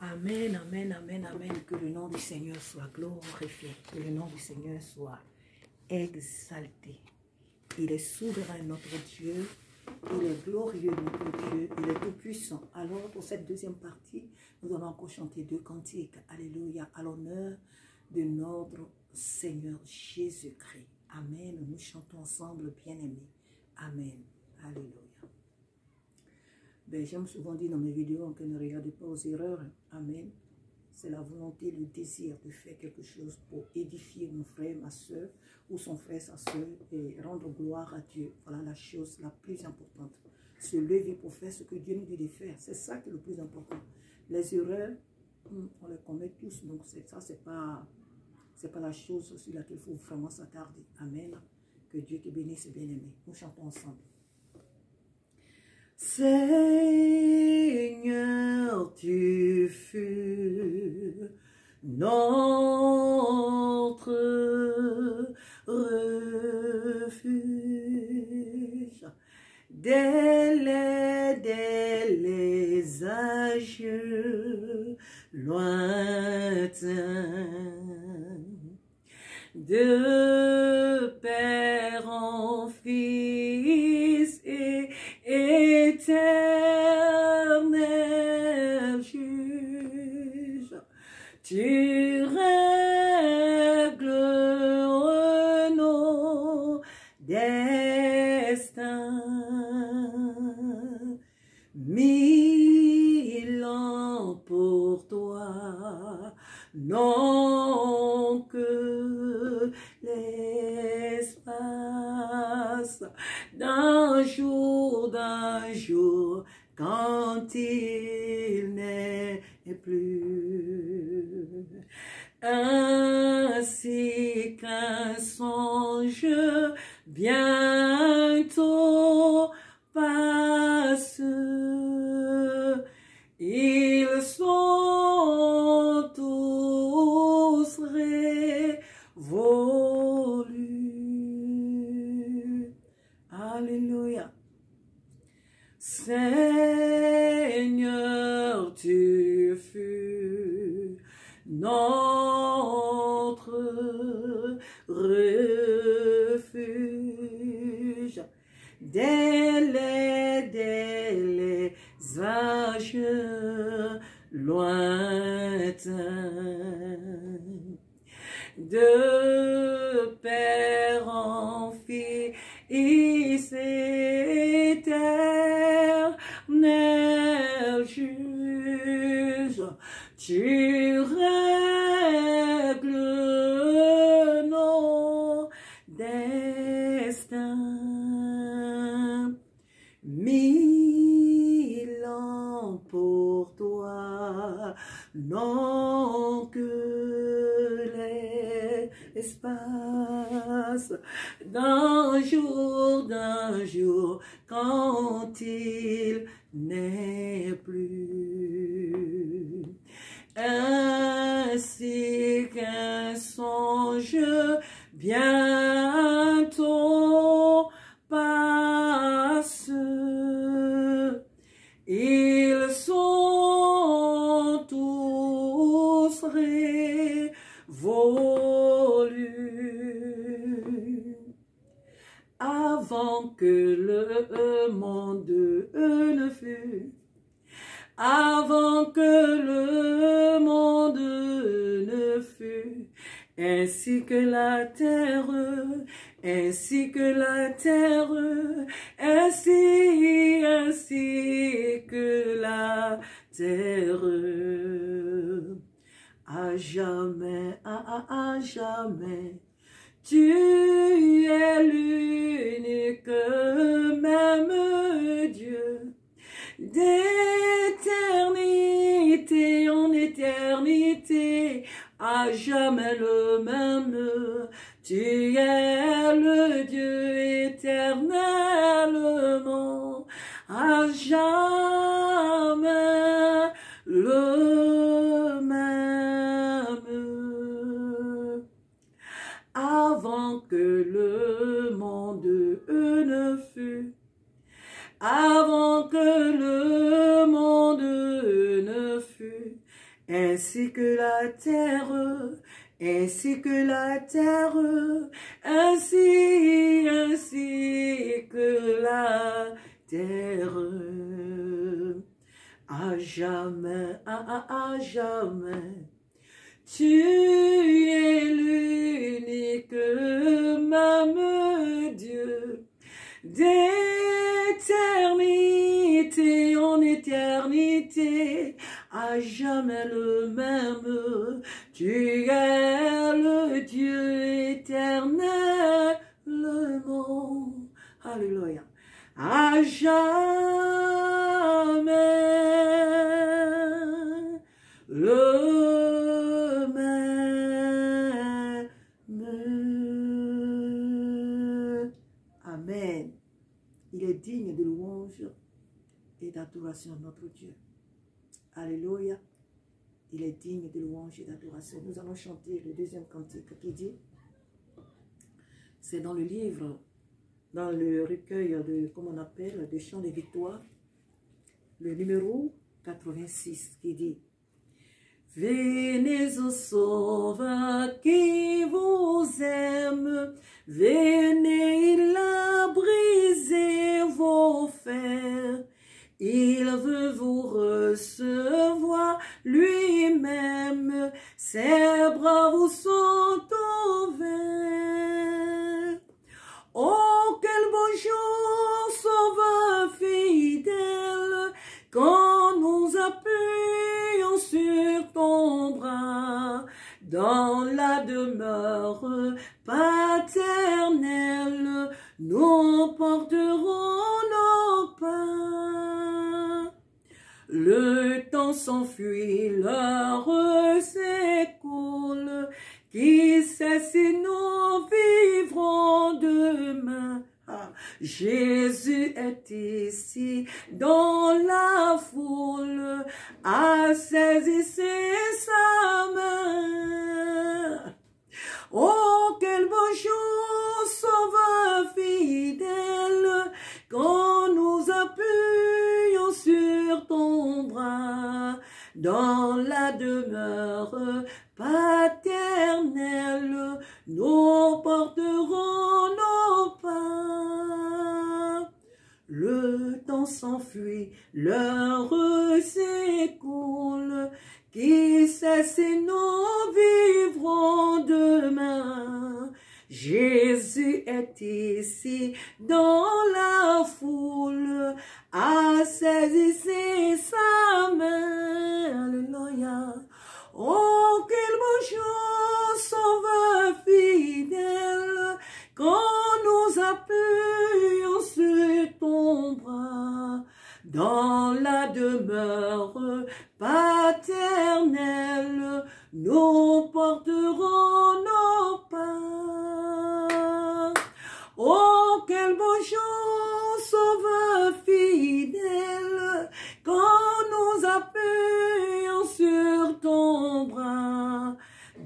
Amen, amen, amen, amen. Que le nom du Seigneur soit glorifié. Que le nom du Seigneur soit exalté. Il est souverain, notre Dieu. Il est glorieux, notre Dieu. Il est tout-puissant. Alors, pour cette deuxième partie, nous allons encore chanter deux cantiques. Alléluia, à l'honneur de notre Seigneur Jésus-Christ. Amen. Nous chantons ensemble, bien-aimés. Amen. Alléluia. Ben, j'aime souvent dire dans mes vidéos que ne regardez pas aux erreurs. Amen. C'est la volonté, le désir de faire quelque chose pour édifier mon frère, ma soeur, ou son frère, sa soeur, et rendre gloire à Dieu. Voilà la chose la plus importante. Se lever pour faire ce que Dieu nous dit de faire. C'est ça qui est le plus important. Les erreurs, on les commet tous. Donc ça, c'est pas la chose sur laquelle il faut vraiment s'attarder. Amen. Que Dieu te bénisse, bien-aimé. Nous chantons ensemble. Seigneur, tu fus notre refuge dès les âges lointains, de père en fils et éternel juge, tu règles nos destins. 1000 ans pour toi, non que l'espace d'un jour, quand il n'est plus, ainsi qu'un songe bientôt passe. Ils sont tous révolus. Alléluia. Seigneur, tu fus notre refuge dès les âges lointains, de père en fils éternel juge, tu règles nos destins. 1000 ans pour toi, non que l'espace d'un jour, quand il n'est plus, ainsi qu'un songe bientôt passe. Ils sont tous révolus. Avant que le monde ne fût, avant que le monde ne fût, ainsi que la terre, ainsi que la terre, ainsi que la terre, à jamais, à jamais, tu es l'unique même Dieu, d'éternité en éternité, à jamais le même. Tu es le Dieu éternellement, à jamais le même. Avant que le monde ne fût, avant que le monde ne fût, ainsi que la terre, ainsi que la terre, ainsi que la terre, à jamais, à jamais. Tu es l'unique même Dieu, d'éternité en éternité, à jamais le même. Tu es le Dieu éternellement. Alléluia. À jamais le même. Amen. Il est digne de louange et d'adoration, notre Dieu. Alléluia. Il est digne de louange et d'adoration. Nous allons chanter le deuxième cantique qui dit, c'est dans le livre, dans le recueil de, comme on appelle, des chants de victoire, le numéro 86 qui dit, venez au Sauveur qui vous aime, venez, il a brisé vos fers, il veut vous recevoir lui-même, ses bras vous sont ouverts. Oh, quel beau jour, Sauveur fidèle, quand nous appuyons sur ton bras, dans la demeure paternelle, nous porterons nos pas. Le temps s'enfuit, l'heure s'écoule, qui sait si nous vivrons demain. Ah, Jésus est ici dans la foule, à saisir sa main. Oh, quel beau jour, Sauveur fidèle, quand nous appuyons sur ton bras, dans la demeure paternelle, nous porterons nos pas. Le temps s'enfuit, l'heure s'écoule, qui sait si nous vivrons demain. Jésus est ici dans la foule, à saisir sa main. Alléluia. Oh, quel beau jour, Sauveur fidèle, quand nous appuyons sur ton bras, dans la demeure paternelle, nous porterons nos pas. Oh, quel beau jour, Sauveur fidèle, quand nous appuyons sur ton bras,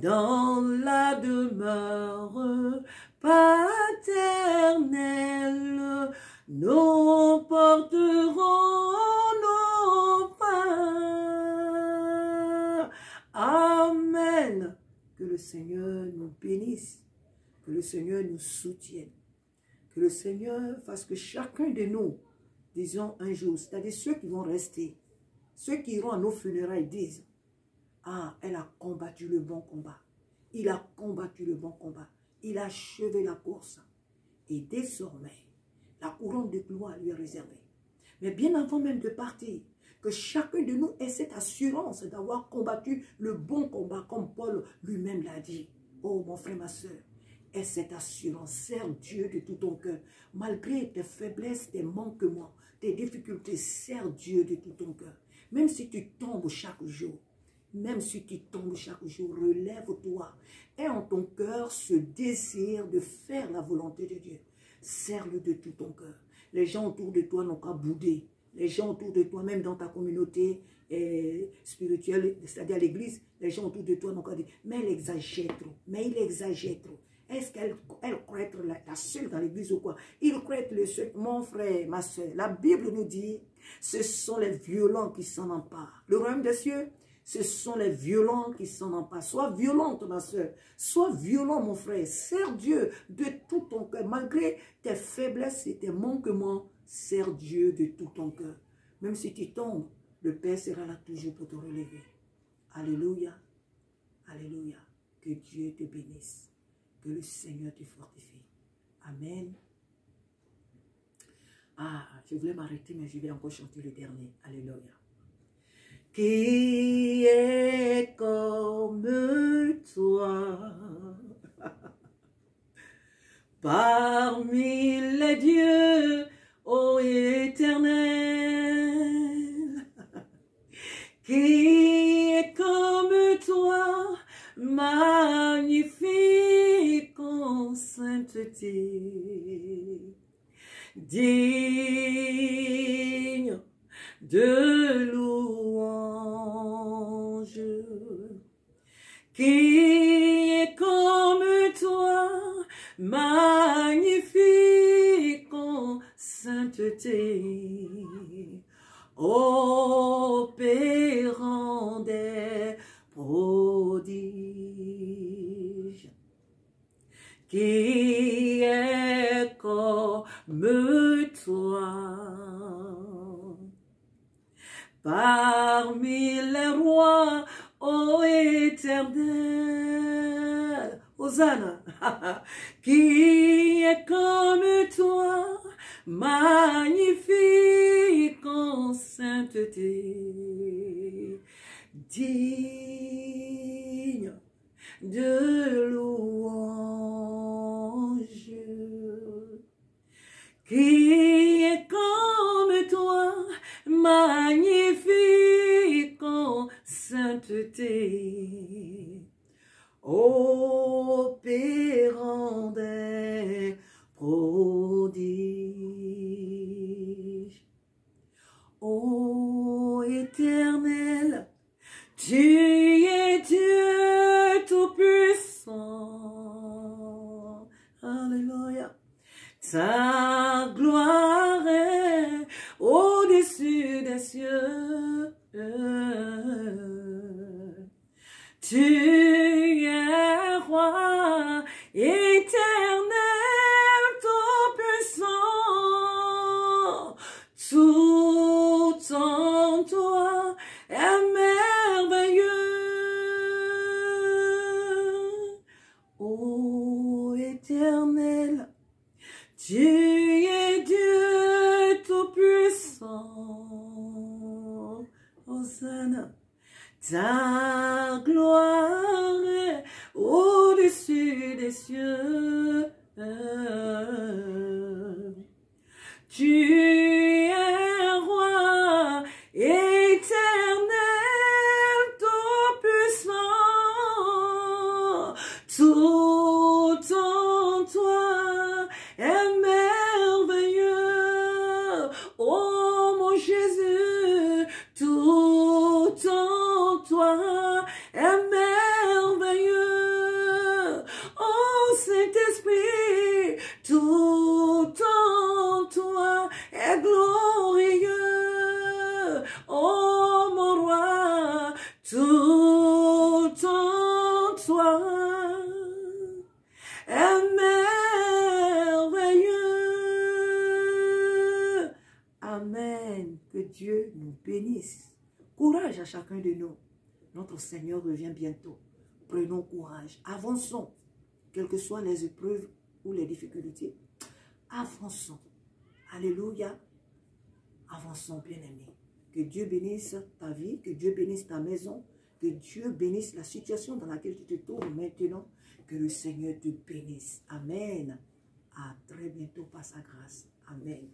dans la demeure paternelle, nous porterons nos pas. Amen. Que le Seigneur nous bénisse, que le Seigneur nous soutienne, que le Seigneur fasse que chacun de nous, disons un jour, c'est-à-dire ceux qui vont rester, ceux qui iront à nos funérailles disent, ah, elle a combattu le bon combat. Il a combattu le bon combat. Il a achevé la course. Et désormais, la couronne de gloire lui est réservée. Mais bien avant même de partir, que chacun de nous ait cette assurance d'avoir combattu le bon combat, comme Paul lui-même l'a dit. Oh, mon frère, ma soeur, aie cette assurance. Sers Dieu de tout ton cœur. Malgré tes faiblesses, tes manquements, tes difficultés, sers Dieu de tout ton cœur. Même si tu tombes chaque jour, même si tu tombes chaque jour, relève-toi. Aie en ton cœur ce désir de faire la volonté de Dieu. Sers-le de tout ton cœur. Les gens autour de toi n'ont qu'à bouder. Les gens autour de toi, même dans ta communauté spirituelle, c'est-à-dire l'église, les gens autour de toi n'ont qu'à dire, mais elle exagère trop, mais il exagère trop. Est-ce qu'elle croit être la seule dans l'église ou quoi? Il croit être le seul. Mon frère, ma soeur, la Bible nous dit, ce sont les violents qui s'en emparent. Le royaume des cieux, Ce sont les violents qui s'en emparent. Sois violente, ma soeur. Sois violent, mon frère. Sers Dieu de tout ton cœur. Malgré tes faiblesses et tes manquements, sers Dieu de tout ton cœur. Même si tu tombes, le Père sera là toujours pour te relever. Alléluia. Alléluia. Que Dieu te bénisse. Que le Seigneur te fortifie. Amen. Ah, je voulais m'arrêter, mais je vais encore chanter le dernier. Alléluia. Qui est comme toi parmi les dieux, ô Éternel? Qui est comme toi, magnifique en sainteté, digne de louange, qui est comme toi, magnifique en sainteté, opérant des prodiges, qui est comme toi parmi les rois, ô Éternel. Hosanna. Qui est comme toi, magnifique en sainteté, digne de louange, qui est comme toi, magnifique en sainteté, opérant des prodiges. Ô Éternel, tu es Dieu tout-puissant. Alléluia. Ta gloire est au-dessus des cieux. Tu es roi éternel, tout-puissant. Tout en toi est merveilleux. Ô Éternel, tu es Dieu tout-puissant. Hosanna. Ta gloire est au-dessus des cieux. Tu es roi éternel, tout-puissant. Tout en toi est merveilleux. Oh mon Jésus, tout en toi est merveilleux. Oh Saint-Esprit, tout en toi est glorieux. Oh mon roi, tout en toi est merveilleux. Amen. Que Dieu nous bénisse. Courage à chacun de nous. Notre Seigneur revient bientôt. Prenons courage. Avançons. Quelles que soient les épreuves ou les difficultés. Avançons. Alléluia. Avançons, bien-aimés. Que Dieu bénisse ta vie. Que Dieu bénisse ta maison. Que Dieu bénisse la situation dans laquelle tu te trouves maintenant. Que le Seigneur te bénisse. Amen. À très bientôt par sa grâce. Amen.